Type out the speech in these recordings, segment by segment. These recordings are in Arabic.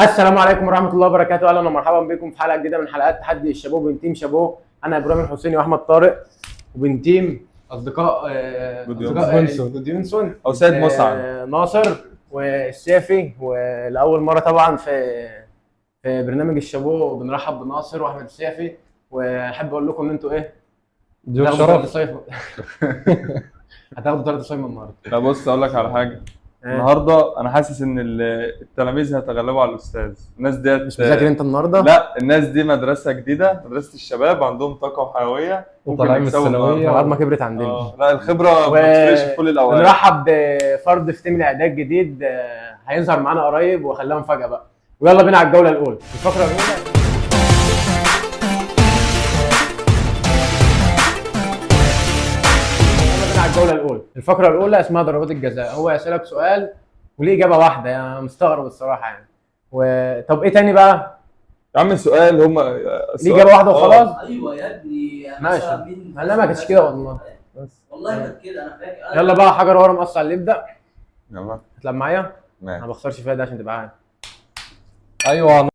السلام عليكم ورحمة الله وبركاته، أهلا ومرحبا بكم في حلقة جديدة من حلقات تحدي الشابوه بين تيم شابوه. أنا إبراهيم الحسيني وأحمد طارق، وبين تيم أصدقاء جوديونسون أو سيد مسعد ناصر والشافي. ولأول مرة طبعا في برنامج الشابوه بنرحب بناصر وأحمد الشافي، وأحب أقول لكم إن أنتوا إيه؟ ضيوف هتاخدوا شرف. طرد صيف. هتاخدوا طرد صيف النهارده. لا بص اقول لك على حاجه. النهارده انا حاسس ان التلاميذ هيتغلبوا على الاستاذ. الناس ديت مش مذاكر أنت النهارده؟ لا، الناس دي مدرسه جديده، مدرسه الشباب، عندهم طاقه وحيويه، وطالعين من الثانويه العظمة كبرت عندنا. لا الخبره ما بتفرقش في كل الاوقات. بنرحب بفرد في تيم الاعداد جديد هيظهر معانا قريب وخلاها مفاجاه بقى. ويلا بينا على الجوله الاولى. الفقره الاولى الفقره الاولى اسمها ضربات الجزاء. هو يسالك سؤال وليه اجابه واحده، يعني مستغرب الصراحه يعني. طب ايه تاني بقى؟ يا عم السؤال هم ليه اجابه واحده وخلاص؟ ايوه يا ابني. ماشي. انا ما كانتش كده والله. والله كانت كده، انا فاكر. يلا بقى، حجر ورا مقص على اللي يبدا. يلا هتلعب معايا؟ ماشي. انا ما بخسرش فيها ده عشان تبقى عارف. ايوه على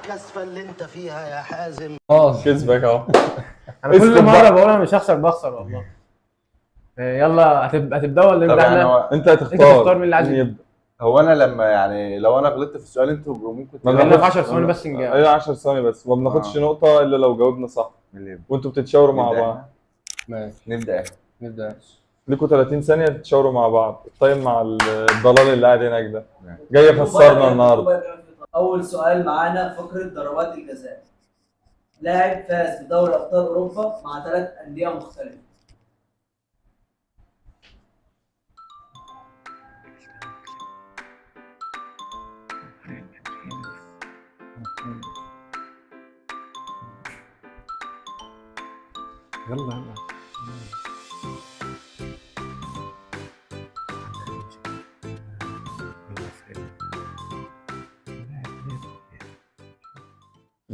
الكسفه اللي انت فيها يا حازم. كسبك اهو. انا كل مره بقول انا مش هخسر بخسر والله. يلا هتبداوا ولا طب نبدا يعني احنا؟ انت انت تختار مين اللي عايز يبدا. هو انا لما يعني لو انا غلطت في السؤال انتوا ممكن ما خلينا في بناخدش- 10 ثواني بس نجاوب. ايوه 10 ثواني بس، ما بناخدش نقطه الا لو جاوبنا صح، اللي يبدأ. وانتوا بتتشاوروا مع نبدأ بعض. احنا؟ ماشي نبدا احنا. نبدا. ليكوا 30 ثانيه تتشاوروا مع بعض. التايم مع الضلال اللي قاعد هناك ده جاي يخسرنا النهارده. اول سؤال معانا فقره ضربات الجزاء. لاعب فاز بدوري ابطال اوروبا مع 3 انديه مختلفه. يلا يلا.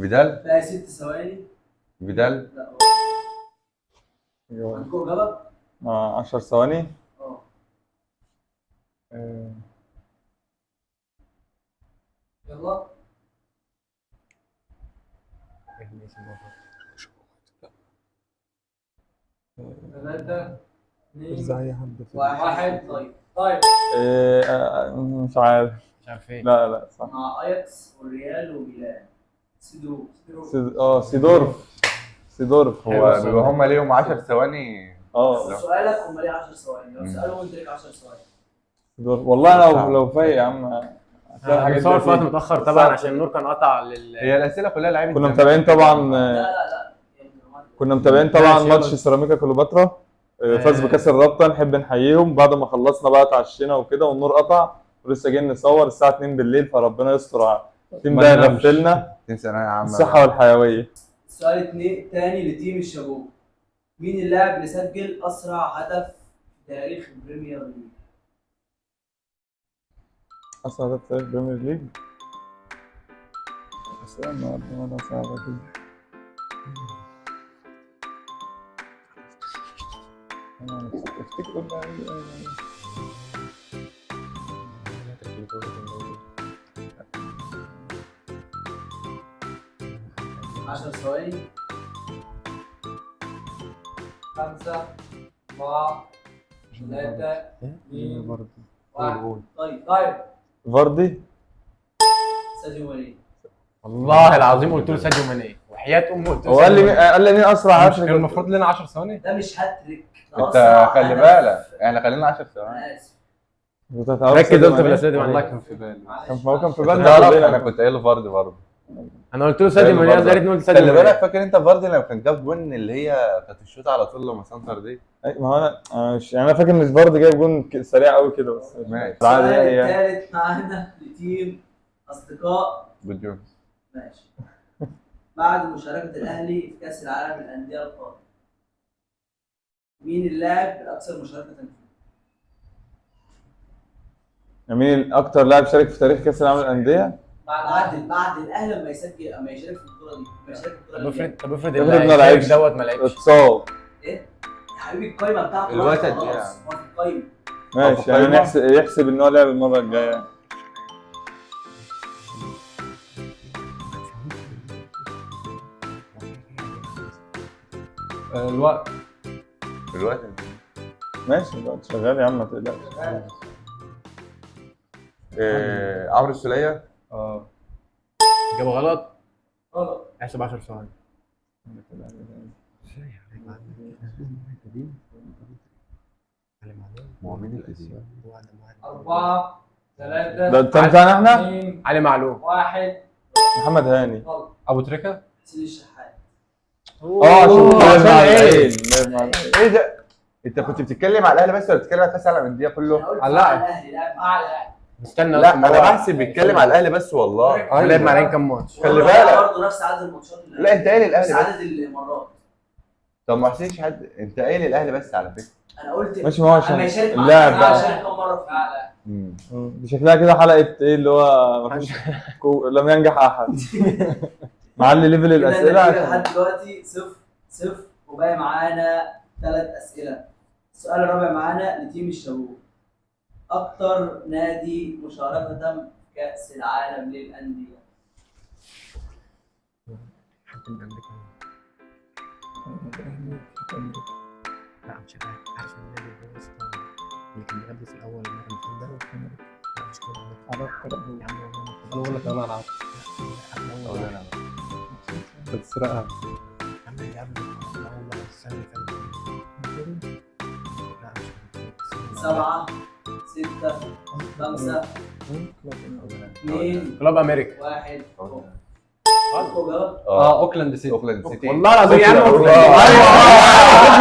فيدال. بقى 6 ثواني. فيدال. لا ايوه عندكم اجابه؟ 10 ثواني. اه يلا. 3 2 1. طيب مش عارف. مش عارف ايه. لا صح. مع اياكس والريال وميلان. سيدورف. سيدورف هو بيبقى هم ليهم 10 ثواني. سؤالك هم ليه 10 ثواني، لو سالوا انت ليك 10 ثواني. سيدورف والله لو فايق يا عم هتلاقي الحاجات بنصور في وقت دي. متاخر طبعا عشان النور كان قطع هي الاسئله كلها لعيبه. كنا متابعين طبعا لا كنا متابعين طبعا ماشي، ماتش يلا. سيراميكا كليوباترا. فاز بكاس الرابطه. نحب نحييهم. بعد ما خلصنا بقى اتعشينا وكده والنور قطع ولسه جايين نصور الساعه 2 بالليل، فربنا يستر على التيم ده يغفلنا. تنسى انا يا عم. الصحه والحيويه. السؤال الثاني لتيم الشابوه. مين اللاعب اللي سجل اسرع هدف في تاريخ البريمير ليج؟ اسرع هدف في البريمير ليج. استنى انا صعبه كده. افتكر بقى ايه 10 ثواني. 5 4 3 2 1. طيب فاردي. ساديو ماني. والله العظيم قلت له ساديو ماني، وحياه امه قلت له هو قال ساديو لي ماني. قال لي مين اسرع هاتريك. كان المفروض لنا 10 ثواني. ده مش هاتريك، ده انت أسرع خلي هدف. بالك احنا خلينا 10 ثواني. انا اسف. ركز قلت في ساديو والله ماني. كان في بالي. هو كان في انت بالنا تعرف كلنا. انا كنت قايله فاردي برضه. انا قلت له ساديو ماني، يا ريتني قلت خلي ساديو بالك، ماني. فاكر انت فاردي لما كان جاب جون اللي هي كانت الشوط على طول لما سنتر دي. ما هو انا مش يعني انا فاكر ان فاردي جايب جون سريع قوي كده بس. ماشي. السؤال عادي هي. الثالث معانا لتيم اصدقاء. جود جونز. ماشي. بعد مشاركة الأهلي في كأس العالم للأندية القادم، مين اللاعب الأكثر مشاركة فيه؟ مين اكتر لاعب شارك في تاريخ كاس العالم للانديه؟ بعد الأهلي لما يشارك في البطولة دي، لما يشارك في البطولة دي. طب افرض افرض ما اللعيب لعبش. دوت ما لعبش. اتصاب. إيه؟ يا حبيبي القايمة بتاعته الوقت راحت قد إيه خلاص، هو في القايمة. ماشي يعني يحسب ان هو لعب المره الجايه. الوقت. الوقت ماشي الوقت شغال يا عم ما تقلقش. عمرو السولية. اه اجابه غلط. غلط. احسب 10 ثواني. ما هو مين القديم؟ 4 3 ده التاني بتاعنا احنا 2 علي معلوم. 1. محمد هاني. غلط. ابو تريكه. حسين الشحات. عشان عشان مع ايه؟ العين. ايه ده؟ انت كنت بتتكلم على الاهلي بس ولا بتتكلم على كاس العالم للانديه انا كله؟ قلت على على اللاعب. الاهلي لاعب اعلى لاعب. استنى لا أصلاً، انا هو بحسب بيتكلم على الاهلي بس والله. لعب مع العين كام ماتش؟ خلي بالك. برضه نفس عدد الماتشات اللي لا انت قايل نفس الاهلي بس. عدد المرات. طب ما حسيتش حد، انت قايل الاهلي بس على فكره. انا قلت ماشي ما هو عشان اما يشارك مع اللاعب اللاعب بقى. شارك كم مره في لا دي شكلها كده حلقة ايه اللي هو مفيش لم ينجح احد. معلي ليفل كده الاسئلة النتيجة عشان لحد دلوقتي 0-0 وباقي معانا 3 اسئله. السؤال الرابع معانا لتيم الشباب. اكتر نادي مشاركه في كاس العالم للانديه. لا مش عارف النادي اللي كان بيغلي في الاول المره اللي فاتت ده مش كده يا عم انا بقول لك انا عارف. اقول انا بتسرقها. عم اللي قبل اول السنه اللي فاتت لا مش 7 6 5 2 كلوب امريكا. 1. اوكلاند سيتي. اوكلاند سيتي. والله العظيم يا عم والله. ايوه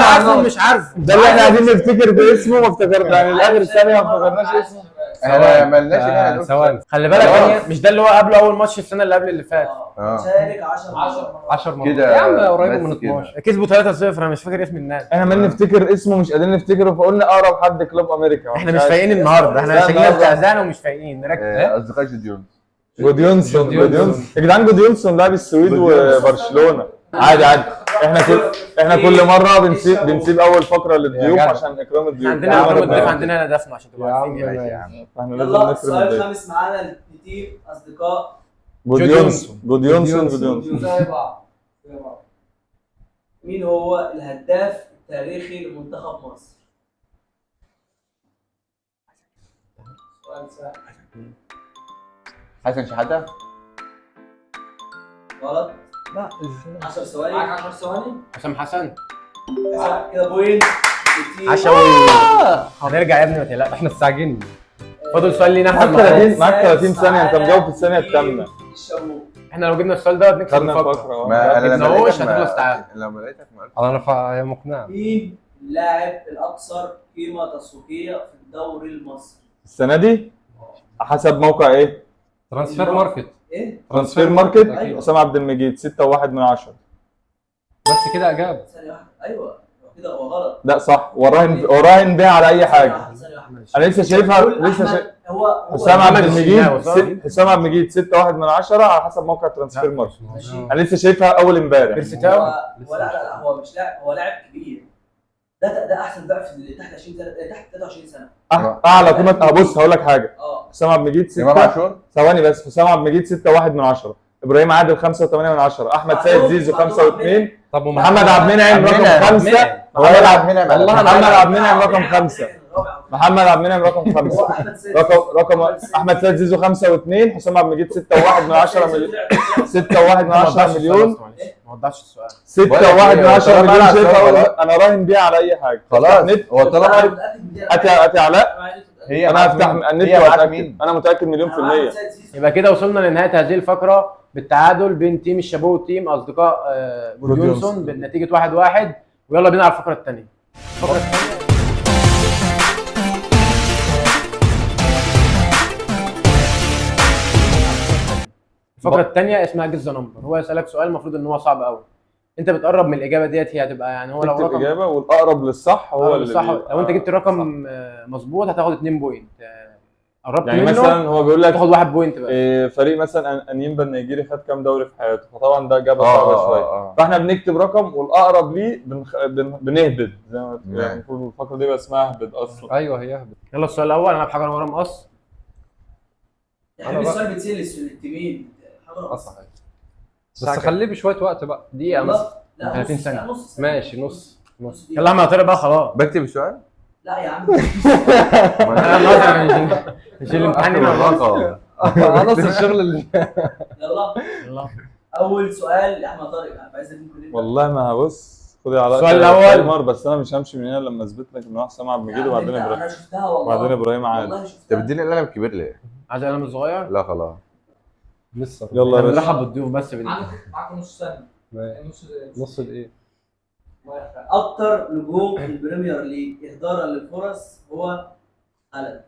عارفه مش عارفه ده اللي احنا قاعدين نفتكر باسمه ما افتكرنا يعني الاخر ثانية ما افتكرناش اسمه. احنا مالناش الاهلي نقول ثواني. خلي بالك يعني مش ده اللي هو قبله اول ماتش السنه اللي قبل اللي فات. شارك 10 مرات. 10 مرات كده يا عم قريب بس من كده. 12. كسبوا 3-0 انا مش فاكر اسم النادي. احنا عمالين نفتكر اسمه مش قادرين نفتكره فقلنا اقرب حد كلوب امريكا. احنا مش فايقين النهارده احنا لا، شكلنا النهاردة. استهزانا ومش فايقين نركز. اصدقاء جديون. جوديونسون جوديونسون. يا جدعان جوديونسون لاعب السويد وبرشلونة. عادي احنا كل مرة بنسيب اول فقرة للضيوف جدع. عشان اكرام الضيوف. عندنا تعالوا اكرام الضيف نبدأ. عندنا هنا دفن عشان تبقوا يا عارفين عم يعني. يا عم احنا لازم يلا نكرم السؤال الضيف. الخامس معانا لتيم اصدقاء جوديونسون. زي بعض. مين هو الهداف التاريخي لمنتخب مصر؟ سؤال سهل. حسن شحاته. غلط. لا 10 ثواني. معاك 10 ثواني. حسام حسن كده بوينت. عشوي. هنرجع يا ابني ما تقلقش. احنا استعجلنا. فاضل سؤال لينا احنا معاك 30 النهارده. معاك 30 ثانية انت مجاوب في الثانية الثامنة. الشابوه. احنا لو جبنا السؤال ده نكسب خدنا الفقره. الفقرة ما انا لما جبناهوش لقيتك هتخلص تعادل. لما لقيتك ما قلت. انا مقنع. مين اللاعب الاكثر قيمه تسويقيه في الدوري المصري؟ السنة دي حسب موقع ايه؟ ترانسفير ماركت. ايه؟ ترانسفير ماركت. أيوة. حسام عبد المجيد 6.1 من 10. بس كده اجاب. ثانيه واحده. ايوه كده هو غلط. لا صح وراهن بيها على اي حاجة. ثانيه واحده. انا لسه شايفها قول لسه أحمد. شايف هو حسام عبد محمد الشناوي، صح؟ المجيد حسام عبد المجيد 6.1 من 10 على حسب موقع ترانسفير ماركت. ماشي. انا لسه شايفها اول امبارح. بيرسيتاو. هو لا هو مش لاعب، هو لاعب كبير. ده احسن لاعب في اللي تحت 20 سنه، تحت 23 سنه. اعلى قيمة بص هقول لك حاجة. حسام عبد المجيد امام 6 عاشور. ثواني بس. حسام عبد المجيد 6.1 من 10. ابراهيم عادل 5.8 من 10. احمد سيد زيزو 5.2. طب محمد عبد المنعم رقم 5. محمد عبد المنعم. محمد عبد المنعم رقم 5. محمد عبد المنعم رقم 5. رقم احمد سيد زيزو 5 و2. حسام عبد المجيد 6.1 من 10 مليون. 6.1 من 10 مليون. ما وضحش السؤال. 6.1 من 10 مليون. خلاص. شايفها انا راهن بيها على اي حاجه. خلاص نت. هو طالما اتي علاء. هي انا هفتح النت هي معاك واتاكد. مين؟ انا متاكد مليون في المية. يبقى كده وصلنا لنهايه هذه الفقره بالتعادل بين تيم الشابو وتيم اصدقاء جوديونسون بنتيجه 1-1. ويلا بينا على الفقره الثانيه. الفقره الثانيه اسمها جز نمبر. هو يسالك سؤال المفروض ان هو صعب قوي. انت بتقرب من الاجابه ديت هي هتبقى يعني هو لو تكتب رقم اجابه والاقرب للصح هو اللي صح. بيبقى لو انت جبت صح. الرقم مظبوط هتاخد 2 بوينت. قربت يعني منه مثلا هو بيقول لك تاخد 1 بوينت بقى. فريق مثلا انيمبا النيجيري خد كام دوري في حياته، فطبعا ده اجابه صعبه شويه. فاحنا بنكتب رقم والاقرب ليه بنهبد زي ما يعني المفروض الفقره دي بقى اسمها اهبد اصلا. ايوه هي اهبد. يلا السؤال الاول انا بحجر ورا مقص. يا حبيبي السؤال بيتسال للتيمين. صح. بس خليه بشويه وقت بقى. دقيقه مثلا. لا 30 نص، ثانية. لا نص ثانية. ماشي نص دقيقة. يلا يا عم طارق بقى خلاص. بكتب السؤال. لا يا عم مش الامتحان هنا. الرقم. نص الشغل اللي يلا يلا. اول سؤال يا احمد طارق، انا عايزك ممكن نبدا. والله ما هبص خدي على السؤال الأول. بس انا مش همشي من هنا لما اثبت لك ان واحد سامع عبد المجيد يا عم وبعدين أنت، ابراهيم انا شفتها والله. وبعدين ابراهيم عادل. والله انت شفتها. بتديني القلم الكبير ليه؟ عايز قلم الصغير. لا خلاص. لسه يلا يا باشا. بنرحب بالضيوف بس معاكم نص ثانيه. نص الايه؟ اكتر نجوم البريمير ليج اهدارا للفرص هو هالاند،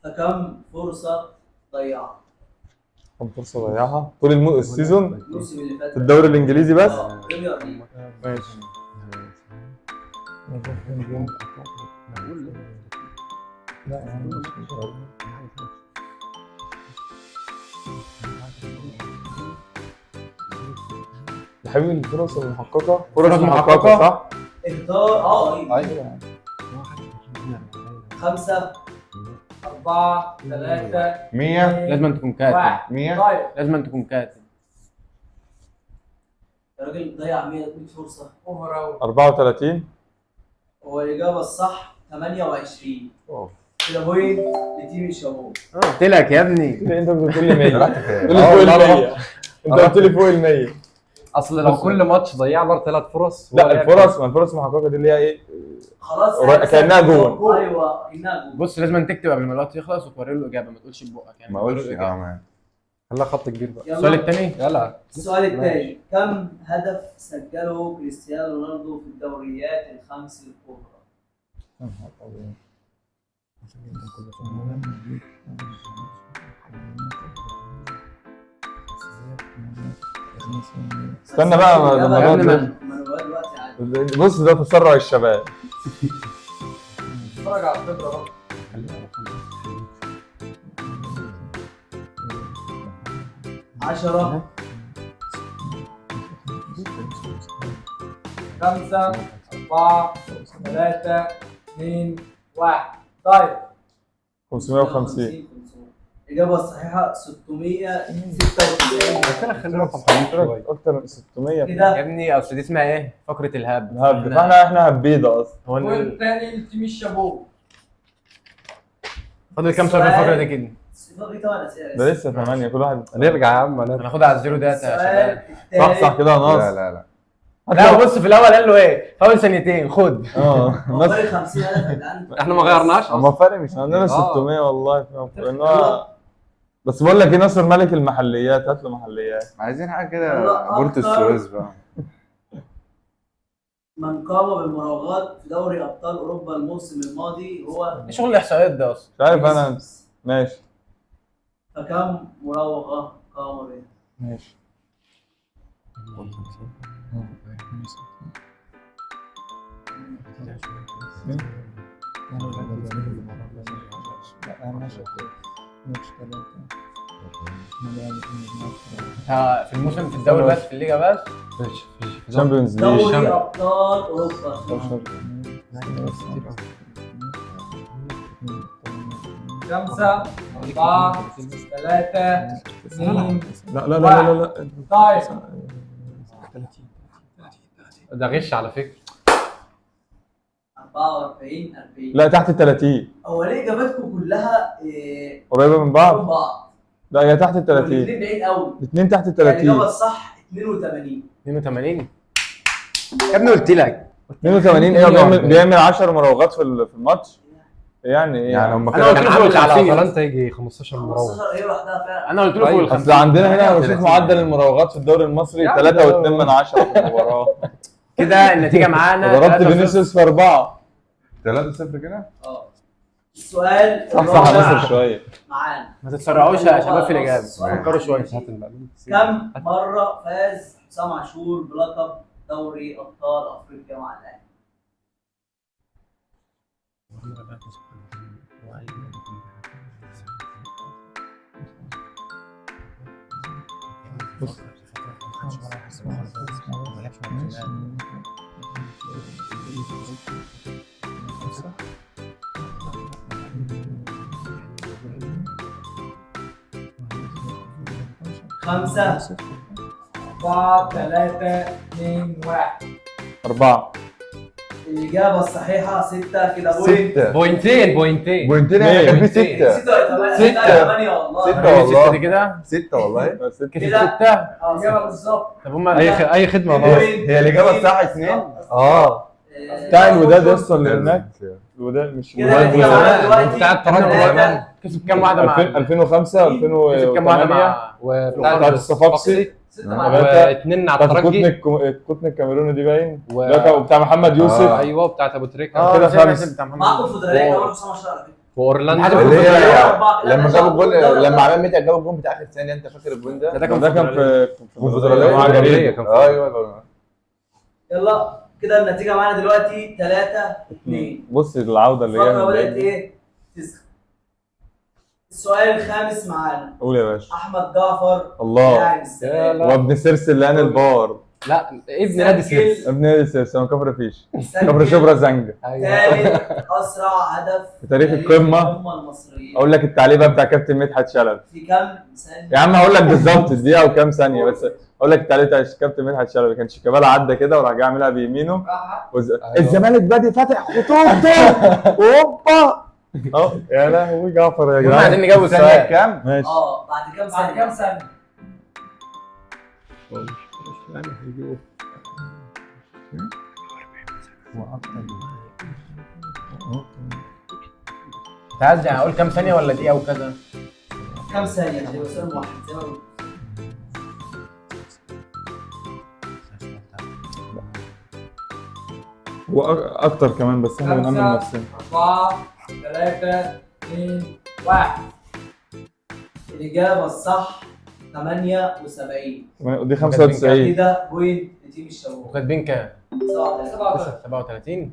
فكم فرصه ضيعها كم فرصه ضيعها طول السيزون الموسم اللي فات في الدوري الانجليزي بس. بريمير ليج؟ ماشي. يا حبيبي الفرص المحققه فرص فرص محققه محققة. صح؟ اهدار ايوه. ايوه 5 4 3 100 لازم تكون كاتب. 1. 100 طيب لازم تكون كاتب. يا راجل ضيع 100 فرصه اوفر اوت. 34. هو الاجابه الصح 28. أوف. كده بوينت لتيم الشباب. قلت لك يا ابني. انت بتقول لي 100 رحت فين؟ قلت لي فوق ال 100 انت قلت لي فوق ال 100. اصل لو كل ماتش ضيعنا 3 فرص لا الفرص ما الفرص المحققه دي اللي هي ايه؟ خلاص كأنها جون. ايوه كانها جون. بص لازم تكتب قبل ما الوقت يخلص وتوري له الاجابه، ما تقولش ببقك يعني. ما توري له اقولش الإجابة. مان. خليها خط كبير بقى. السؤال يلا الثاني. يلا السؤال الثاني، كم هدف سجله كريستيانو رونالدو في الدوريات الخمس الكبرى؟ استنى بقى لما يا ابني نقعد- ما انا بقى دلوقتي عادي. بص ده تسرع الشباب. اتفرج على الخبره بقى. 10 5 4 3 2 1. طيب 550. الإجابة الصحيحة 696. قلت لك خلينا رقم خفيف شويه. اكتر من 600 يا كده ابني اصل دي اسمها ايه؟ فقره الهبد. هبد فاحنا هبيده اصلا. هو بوينت تاني لتيم الشابو. فاضل كام سؤال في الفقره دي كده؟ فاضل 8 أسئلة. ده لسه 8 كل واحد. نرجع يا عم نرجع. هناخدها على الزيرو داتا يا شباب. السؤال صح صح كده يا لا ناصر. لا لا. لا بص في الاول قال له ايه؟ في اول ثانيتين خد. ناصر فاضل 50,000 يا جدعان. احنا ما غيرناش اما فرق مش عندنا 600 والله لان هو بس بقول لك ايه ناصر ملك المحليات هات له محليات. عايزين حاجه كده يلا بورت أكتر. السويس بقى. من قام بالمراوغات في دوري أبطال أوروبا الموسم الماضي هو ايه شغل الاحصائيات ده اصلا؟ مش عارف انا. ماشي فكم مراوغة قام بها؟ ماشي. في الموسم في الدوري بس في الليجا بس. شامبيونز دوري ليج. أبطال أوروبا. 5 4 3 2 لا لا لا لا لا. طيب ده غش على فكره. 44 40. لا تحت ال 30 هو ليه اجاباتكم كلها قريبه من من بعض. بعض؟ لا هي تحت ال 30 والاثنين بعيد قوي. الاثنين تحت ال يعني الاجابه 30 الصح 82. 82 يا ابني قلت لك 82 ايه بيعمل 10 مراوغات في الماتش يعني ايه يعني هم أنا كده قلت كان له فوق عامل على ال50. اتلانتا يجي 15 مراوغ. 15 هي لوحدها فعلا. انا قلت له فوق ال 50. اصل عندنا هنا بشوف 30. معدل المراوغات في الدوري المصري يعني 3.2 في المباراه. كده النتيجه معانا ضربت 3-0. فينيسيوس في 4. 3-0 كده. السؤال صح صح الرابع ناصر شويه. معانا. ما تتسرعوش يا شباب في الاجابه، السؤال فكروا شويه. كم مره فاز حسام عاشور بلقب دوري ابطال افريقيا مع الاهلي؟ خمسة 4 3 2 1. 4. الإجابة الصحيحة 6 كده بوينت. 6 بوينتين بوينتين كان في 6 8 والله. 6 والله كده 6 والله. كده ستة. الإجابة بالظبط. طب هم اي خدمه والله. هي الإجابة الصح 2. بتاع الوداد يصل اللي هناك. الوداد مش كده الوداد النتيجة معانا دلوقتي بتاع الترجي زمان. كسب كام واحدة مع 2005 كسب كام واحدة 2008 مع وبتاع بتاعت الصفاقسي. 6 مع واثنين على بتاعت الترجي. القطن الكاميروني دي باين. و- ده كان بتاع محمد يوسف. ايوه بتاعت ابو تريكه. كده كده خمس. بتاع محمد. معاكم فدرالية كمان حسام عاشور على فكرة. واورلاندو. اللي هي لا، لما لا، جاب الجول لا، لا. لما عماد متعب جاب الجول بتاع اخر ثانيه، انت فاكر الجول ده؟ ده ده كان في الكونفدرالية. مع جريدة. كان في- ايوه يلا كده النتيجة معانا دلوقتي 3-2. بص العودة اللي الفقرة بدأت جاية. ايه؟ تسخن. السؤال الخامس معانا قول يا باشا. أحمد جعفر الله. لاعب يا السنغال. لا. وابن سرسلان البار. لا ابن نادي سيرس. ابن نادي سرسلان كفر فيش. سجل كفر شبرا زنجة. ثالث أسرع هدف في تاريخ القمة. المصريين. اقول لك التعليق بقى بتاع كابتن مدحت شلبي. في كام ثانية؟ يا عم هقول لك بالظبط الدقيقة وكام ثانية بس. اقول لك التعليق بتاع كابتن مدحت شلبي. كان شيكابالا عدى كده وراح جاي عاملها بيمينه. الزمالك بادئ فاتح خطوطه. اوبا. يا لهوي جعفر يا هم جدعان. عايزين نجاوب الثانيه السؤال. كام؟ ماشي. بعد كام ثانية؟ بعد كام ثانية؟ انت عايز يعني اقول كام ثانية ولا دقيقة وكذا؟ كام ثانية؟ هيبقى سؤال واحد زي ما قلت. واكتر كمان بس احنا بنأمن 5 نفسنا. 4 3 2 1. الإجابة الصح 78. دي 95. كده بوينت لتيم الشباب. وكاتبين كام؟ 37. 37.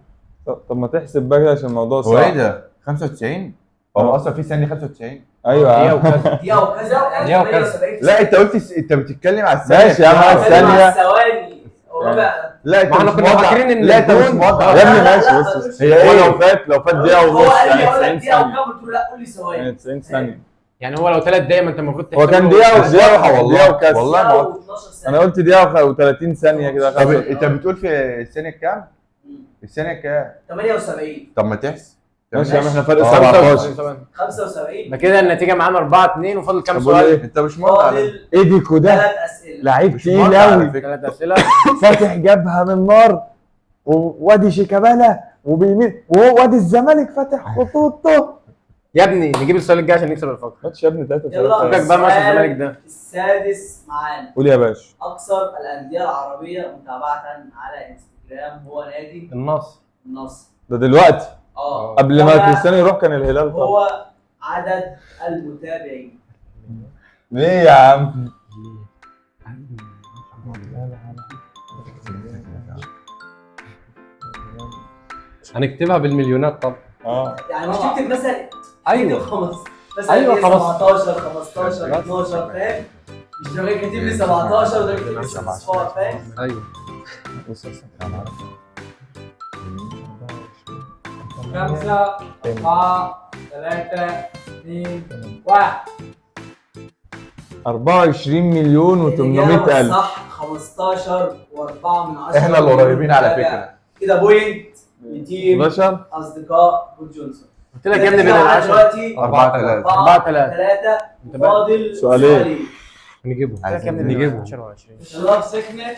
طب ما تحسب بقى كده عشان الموضوع هو ايه صعب. ده؟ 95؟ هو اصلا في ثانيه 95؟ ايوه دقيقة يا عم. وكذا. دقيقة وكذا. دقيقة وكذا. 78. لا انت قلت انت بتتكلم على الثانيه. ماشي يا عم بتاعت- الثانية. ثواني. وربع. لا انت ما احنا مش كنا موضع. فاكرين ان لا انت مش الجون- موضع. يا ابني لا، ماشي لا، بص هي هو ايه؟ لو فات دقيقة هو ونص قال لي يعني اقول لك 90 دقيقة ثانية. وكام؟ قلت له لا قول لي ثواني. يعني 90 ثانية. يعني هو لو 3 دقايق ما انت المفروض هو كان تحسبه. دقيقة بصراحة ودقيقة والله وكذا. والله ما دقيقة قلت. و12 ثانية. انا قلت دقيقة و30 ثانية كده. طب انت بتقول في الثانيه كام؟ الثانيه كام؟ 78. طب ما تحسب. ماشي يا عم احنا فرق 17. 17. 75. ده كده النتيجة معانا 4-2 وفاضل كام طب قول سؤال؟ ايه؟ انت مش موضع على فاضل ايديكو ده 3 أسئلة. لعيب مش تقيل موضع على قوي. فكرة. 3 أسئلة. فاتح جبهة من نار ووادي شيكابالا وبيمين ووادي الزمالك فاتح خطوطه. يا ابني نجيب السؤال الجاي عشان نكسب الفقرة. ماتش يا ابني 3 يلا فكك بقى ماتش الزمالك السؤال ده. السادس معانا. قول يا باشا. أكثر الأندية العربية متابعة على انستجرام هو نادي النصر. النصر. ده دلوقتي قبل ما كما كريستيانو يروح كان الهلال طبعا. هو عدد المتابعين. ليه يا عم؟ هنكتبها بالمليونات طبعا. يعني مش تكتب مثلا ايوه. تكتب مثلا أيوة، إيه 17 15 12 فاهم؟ مش ده كاتب لي 17 وده كاتب لي 16 فاهم؟ ايوه. 5 4 3 2 1. 24 مليون و800 الإجابة ألف. صح 15 و4 من 10. احنا اللي قريبين على فكره. كده بوينت لتيم 11 اصدقاء بول جونسون. قلت لك يا ابني بين النتيجة العشرة. دلوقتي 4-3. 4-3. فاضل سؤالين. نجيبهم. قلت لك يا ابني بين نجيبهم. 10 و20. الشباب سكنت.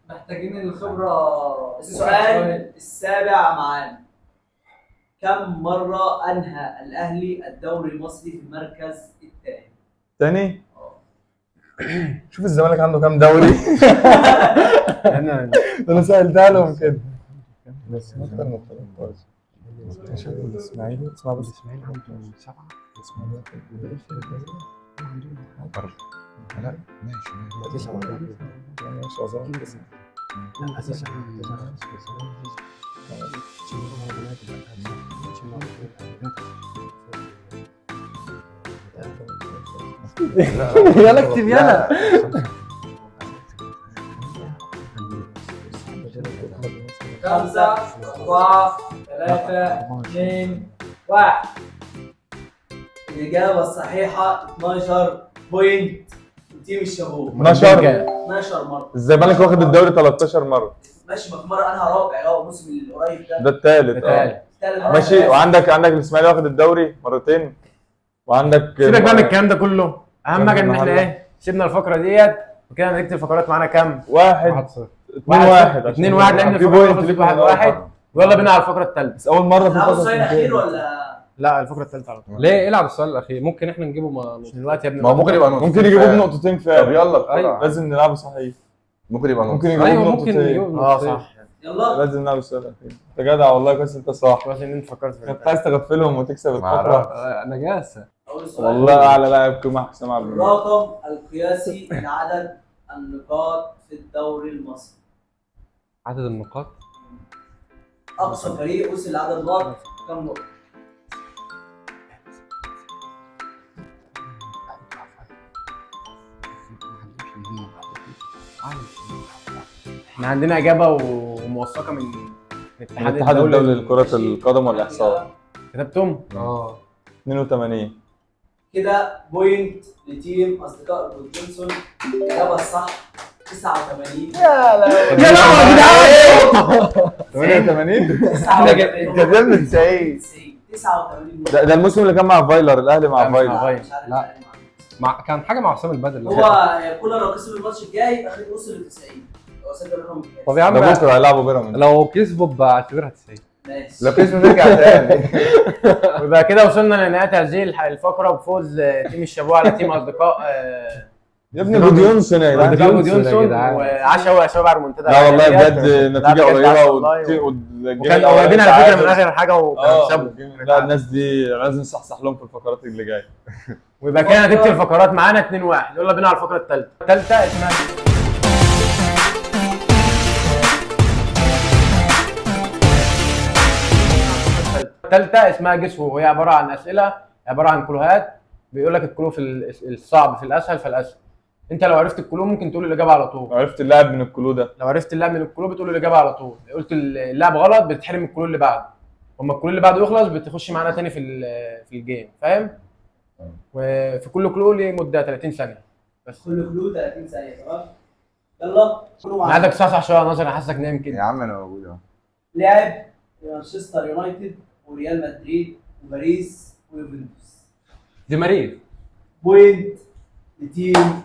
محتاجين الخبرة. السؤال السابع معانا. كم مرة أنهى الأهلي الدوري المصري في المركز الثاني؟ تاني. شوف الزمالك عنده كام دوري. انا انا سألتها لهم كده. بس اكتر من 13. الاسماعيلي اسمع بس الاسماعيلي عنده 7. لا ماشي. ماشي اظن. يلا اكتب يلا. خمسة 4 3 2 1. الإجابة الصحيحة 12 بوينت تيم الشابوه 12. 12 مره. الزمالك واخد الدوري 13 مره. ماشي، ما في مره انا رابع اللي هو الموسم القريب ده ده. الثالث. التالت. تالت مرة ماشي، بس. وعندك الاسماعيلي واخد الدوري مرتين، وعندك سيبك بقى من الكلام ده كله، اهم حاجه ان احنا المحلة. ايه سيبنا الفقره ديت وكده هنكتب الفقرات معانا كام؟ 1-1 1-0. 2-1 لان في الفقره بوينت خلصت ليك 1-1. ويلا بينا على الفقره الثالثه. بس اول مره في نلعبوا الفقره السؤال الاخير ولا لا الفقره الثالثه على طول. ليه العب السؤال الاخير؟ ممكن احنا نجيبه مش دلوقتي يا ابني. ما هو ممكن يبقى نقطتين ممكن يجيبوه فعلا. بنقطتين طب فعلا. يلا بسرعة. أيوة. لازم نلعبه صحيح. ممكن يبقى ممكن نقطتين. يجيبوه ايوه ممكن بنقطتين. نجيبه اه نقطتين. صح. يلا. لازم نلعب السؤال الاخير. انت جدع والله، كويس انت صح. كويس ان انت فكرت في كنت عايز تغفلهم وتكسب الفقره. معرفش. نجاسه. اول سؤال. والله اعلى لاعب قيمه حسام عبد المجيد. الرقم القياسي لعدد النقاط في الدوري المصري. عدد النقاط. اقصى فريق وصل لعدد نقاط كم نقطه؟ احنا عندنا اجابه وموثقه من الاتحاد الدولي لكره القدم والاحصاء. كتبتم؟ اه 82. كده بوينت لتيم اصدقاء بود جونسون. الاجابه الصح 89. يا لهوي يا جدعان 88. 89 كسبنا 90. 89 ده الموسم اللي كان مع فايلر، الاهلي مع لا، فايلر. فايلر. مش عارف لا. يعني. كان حاجه مع حسام البدري. هو كولر لو كسب الماتش الجاي يبقى خد وصل ل 90. هو سجل رقم القياسي. طب يا عم ده بكره هيلعبوا بيراميدز. لو كسبوا بعتبرها 90. ماشي. لو كسبنا نرجع تاني. ويبقى كده وصلنا لنهايه هذه الفقره بفوز تيم الشابوه على تيم اصدقاء يا ابني جوديونسون يا جدعان. اصدقاء بود جونسون يا جونسون جدعان. وعشا يا شباب على المنتدى. لا والله ديت. بجد لا، نتيجه بجد قريبه عسل والله. وكان قريبين على فكره من اخر حاجه وكسبوا. لا الناس دي لازم نصحصح لهم في الفقرات اللي جايه. ويبقى كده نتيجه الفقرات معانا 2-1. يلا بينا على الفقره الثالثه. الثالثه اسمها جس وهي عباره عن اسئله، عباره عن كلوهات. بيقول لك الكلو في الصعب في الاسهل فالاسهل. انت لو عرفت الكلو ممكن تقول الاجابه على طول. عرفت اللاعب من الكلو ده. لو عرفت اللاعب من الكلو بتقول الاجابه على طول. قلت اللاعب غلط بتحرم الكلو اللي بعده. اما الكلو اللي بعده يخلص بتخش معانا تاني في الجيم، فاهم؟ وفي كل كلو ليه مده 30 ثانيه بس. كل كلو 30 ثانيه. تمام. يلا كلو انا معانا. عايزك تصحصح شويه يا ناصر، انا حاسسك نايم يا كده. عم انا موجود اهو. لعب مانشستر يونايتد وريال مدريد وباريس ويوفنتوس. دي ماريا. بوينت لتيم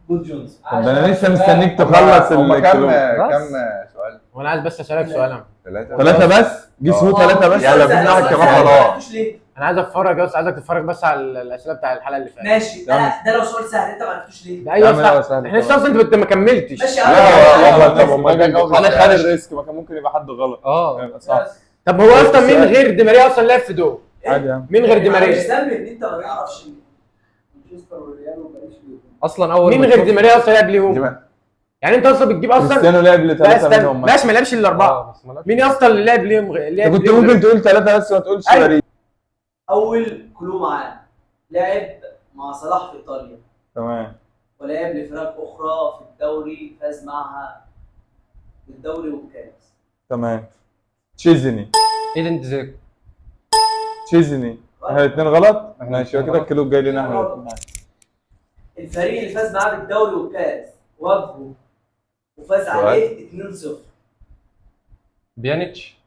بود جونسون. طب ده انا لسه مستنيك تخلص هما الكلو. كام سؤال؟ وانا عايز بس اسالك سؤال انا. 3. 3 بس؟ جسمه 3 بس؟ يلا بينا واحد كمان خلاص. ليه؟ انا عايز اتفرج بس، عايزك تتفرج بس على الاسئله بتاع الحلقه اللي فاتت. ماشي. ده لو سؤال سهل انت ما عرفتوش ليه؟ ده ايوه يا عم لا، صح. سهل احنا لسه اصلا انت ما كملتش. ماشي يا لا عم. والله طب ما ما انا كان خد الريسك، ما كان ممكن يبقى حد غلط. اه يبقى صح. بس. طب هو اصلا مين غير دي ماريا اصلا لعب في دول؟ عادي يا عم. مين غير دي مش ماريا؟ ذنب ان انت ما تعرفش مانشستر والريال وباريس ويوفنتوس. اصلا اول مين ما غير تشوف- دي ماريا اصلا لعب ليهم؟ يعني انت اصلا بتجيب اصلا كريستيانو لعب لا لثلاثه استنى منهم. ماشي ما لعبش الا اربعه. بس ما لعبش. مين اصلا اللي لعب ليهم انت كنت ممكن تقول 3 بس ما تقولش أيوة. باريس. اول كلو معانا لعب مع صلاح في ايطاليا تمام. ولعب لفرق اخرى في الدوري، فاز معها بالدوري والكاس. تمام. تشيزني. ايدن زيكو. تشيزني. احنا الاثنين غلط. احنا كده الكيلو الجاي لنا احنا الاثنين. الفريق اللي فاز معاه بالدوري والكاس واجهه وفاز سؤال. عليه 2-0. بيانيتش.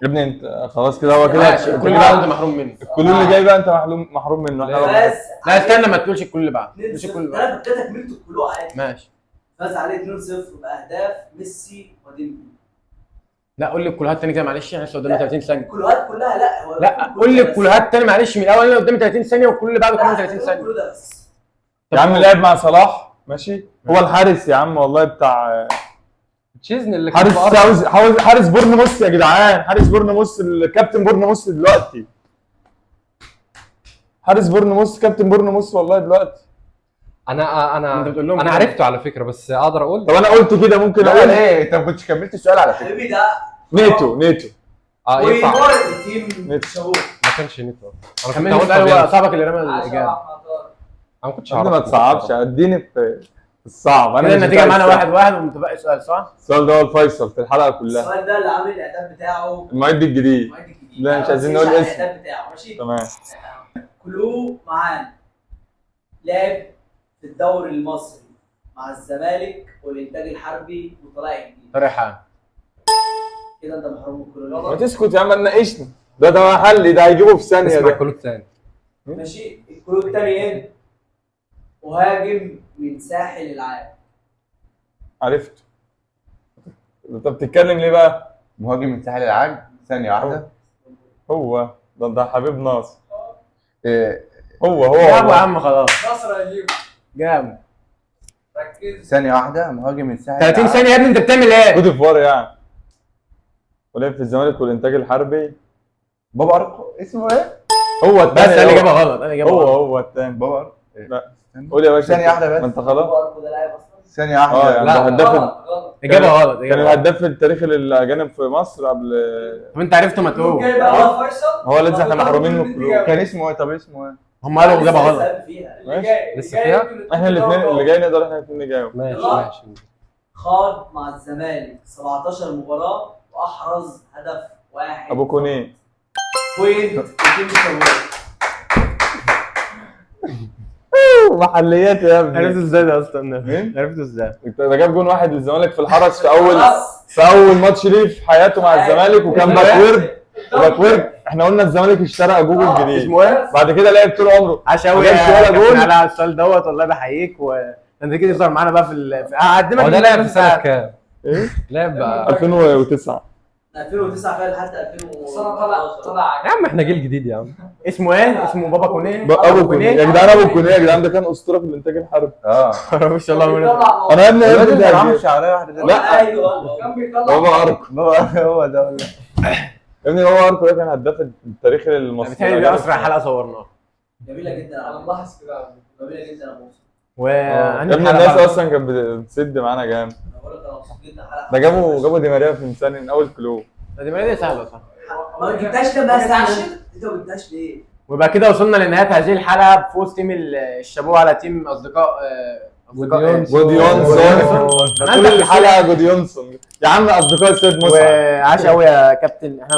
يا ابني انت خلاص كده هو كده ماشي الكل اللي بعده انت محروم منه. الكلو اللي جاي بقى انت محروم منه. احنا فاز لا استنى ما تقولش الكل اللي بعده. ما 2-0. تقولش الكل اللي بعده. انا كده تكملت الكلو عادي. ماشي. فاز عليه 2-0 باهداف ميسي وديمبلي. لا قول لي الكلوهات تاني كده معلش احنا لسه قدامنا 30 ثانيه. الكلوهات كلها لا هو لا قول لي الكلوهات تاني معلش من الاول انا قدامي 30 ثانيه والكل اللي بعده كمان 30 ثانيه. الكلو ده بس. يا عم لعب مع صلاح ماشي. هو الحارس يا عم والله بتاع تشيزني اللي كان حارس في أرسنال. حارس بورنموث يا جدعان. حارس بورنموث الكابتن بورنموث دلوقتي. حارس بورنموث كابتن بورنموث والله دلوقتي. انت بتقول لهم انا كده. عرفته على فكره بس اقدر اقول طب انا قلت كده ممكن لا اقول ليه؟ انت ما كنتش كملت السؤال على فكره. حبيبي ده نيتو. ينفع. ويمر تيم نيتو. شابوه. ما كانش نيتو. انا كنت كمل هقول السؤال. هو فابيانو. صاحبك اللي رمى 10 الاجابه. احمد طارق. انا ما كنتش يا ابني هعرف. ما تصعبش اديني في الصعب. كده مش النتيجه بتاع معانا السهل. 1-1 ومتبقي سؤال صح؟ السؤال ده هو الفيصل في الحلقه كلها. السؤال ده اللي عامل الاعداد بتاعه المعد الجديد. المعد الجديد. لا، مش عايزين أنا نقول ما قلتش اسم. على الاعداد بتاعه ماشي. تمام. كلو معانا لعب في الدوري المصري مع الزمالك والانتاج الحربي وطلائع الجيش. طارق حامد. كده انت محروم من الكلور. ما تسكت يا عم، ناقشني. ده محلي، ده هيجيبه في ثانيه اسمع ده. كلوب تاني. ماشي. الكلور الثاني ايه؟ مهاجم من ساحل العاج. عرفته. انت بتتكلم ليه بقى؟ مهاجم من ساحل العاج. ثانيه واحده. هو ده حبيب ناصر. إيه، هو جابه يا والله. عم خلاص. نصر هيجيبه. جامد. ركز. ثانيه واحده. مهاجم من ساحل 30 العاج. ثانيه يا ابني، انت بتعمل ايه؟ كوت ديفوار يعني. ولعب في الزمالك والانتاج الحربي. بابا ارقو اسمه ايه؟ هو بس الثاني. انا اللي جابها غلط، انا جابها غلط. هو الثاني. بابا أرقو. إيه؟ لا. استنى. قول يا باشا. ثانية واحدة بس. ما انت خلاص. هو أركو ده لاعب اصلا. ثانيه واحده. يعني لا، ده هداف. غلط. اجابه غلط، كان اجابه غلط. الهداف التاريخي للاجانب في مصر قبل. طب انت عرفته ما تقول. جاي بقى فيصل. هو لسه احنا محرومين من الكلوب. كان اسمه ايه؟ طب اسمه ايه؟ هم قالوا اجابه لسه غلط. هيسأل فيها. اللي جاي لسه فيها؟ احنا الاثنين اللي جاي نقدر احنا الاثنين نجاوب. ماشي لا. ماشي. خاض مع الزمالك 17 مباراه واحرز هدف واحد. ابو كونيه. بوينت لتيم الشباب. محليات يا ابني. عرفته ازاي ده اصلا؟ مين؟ عرفته ازاي؟ ده جاب جون واحد للزمالك في الحرس في اول خلاص. في اول ماتش ليه في حياته مع الزمالك، وكان باكورد. باكورد. احنا قلنا الزمالك اشترى جوجل جديد. اسمه ايه؟ بعد كده لعب طول عمره. عاش قوي ما جابش ولا كابتن جول. على السؤال دوت، والله بحييك. انت كده تظهر معانا بقى هقدمك هو ده لعب في في سنة كام؟ ايه؟ لعب بقى 2009. 2009 فعلا لحد 2000 سنة طلع يا عم احنا جيل جديد يا عم. اسمه ايه؟ اسمه بابا كونيه. ابو كونيه يا جدعان، ابو كونيه يا جدعان، ده كان اسطوره في الانتاج الحربي. ما شاء الله منه. انا يا ابني يا الراجل ابني كان ده عامل شعريه واحده ده. لا. ايوه كان بيطلع بابا اركو. بابا هو ده ولا؟ يا ابني بابا اركو ده كان هداف التاريخي للمصريين. بتهيألي دي اسرع حلقه صورناها. جميله جدا انا على فكرة. ملاحظ كده. جميله جدا يا موسى. يا ابني الناس اصلا كانت بتسد معانا جامد. انا بقول لك انا مبسوط جدا حلقه. ده جابوا دي ماريا في ثاني من اول كلو. دي ماريا دي سهله صح. ما جبتهاش ليه بقى سهل؟ انت ما جبتهاش ليه؟ ويبقى كده وصلنا لنهايه هذه الحلقه بفوز تيم الشابوه على تيم اصدقاء جوديونسون. طول الحلقه جوديونسون يا عم، اصدقاء السيد مسعد. وعاش قوي يا كابتن. احنا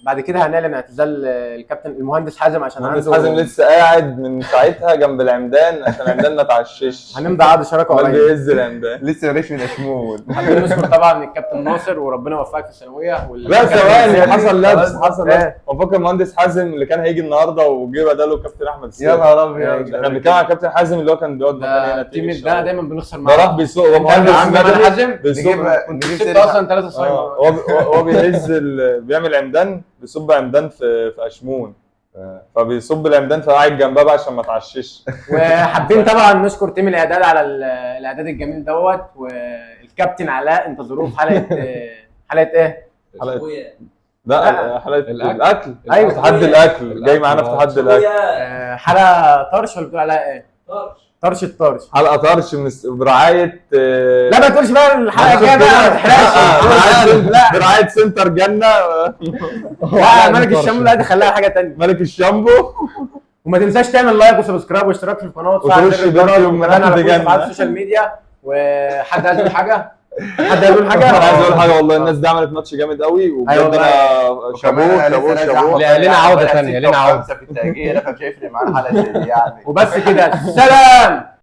بعد كده هنعلن اعتزال الكابتن المهندس حازم عشان المهندس عنده- حازم لسه قاعد من ساعتها جنب العمدان عشان العمدان ما تعشش. هنمضي عقد شراكه عمال قريب. بيهز العمدان. لسه ريش من اشمول. حابين نشكر طبعا الكابتن ناصر، وربنا يوفقك في الثانويه. لا ثواني، حصل لبس. حصل لبس. إيه؟ هو فاكر المهندس حازم اللي كان هيجي النهارده وجه بداله كابتن احمد السيد. يا نهار ابيض. احنا بنتكلم على كابتن حازم اللي هو كان بيقعد مكان ده هنا. التيم ده دايما بنخسر ده معاه. راح بيسوق. هو انت عارف مهندس عم بدري انا حازم بيسوق. كنت نجيب كسبت سيرة. اصلا 3 صايم. هو بيهز بيعمل عمدان، بيصب عمدان في اشمون. فبيصب العمدان فقاعد جنبها بقى عشان ما تعشش. وحابين طبعا نشكر تيم الاعداد على الاعداد الجميل دوت، والكابتن علاء انتظروه في حلقه حلقه ايه؟ حلقه اخويا لا حلقه الأكل. الاكل. أيوة. تحدي الاكل جاي معانا في تحدي الاكل. اخويا حلقه طرش ولا بتقول عليها ايه؟ طرش الطرش. حلقه طرش برعايه لا ما تقولش بقى الحلقه الجايه بقى، ما تحرقش. لا برعايه سنتر جنه. لا ملك الشامبو لا دي خليها حاجه ثانيه. ملك الشامبو. وما تنساش تعمل لايك وسبسكرايب واشتراك في القناه وتفعل وترش زر الجرس فيديو من وتابعنا على عند كل جنة. صفحات السوشيال ميديا. وحد عايز يقول حاجه؟ حد عايز يقول حاجه؟ انا عايز اقول حاجه والله، الناس دي عملت ماتش جامد قوي وبجد أيوة انا شابوه. لنا عودة تانية، لنا عودة. في التأجيل فمش هيفرق معانا حلقه زي دي يعني. وبس كده، سلام.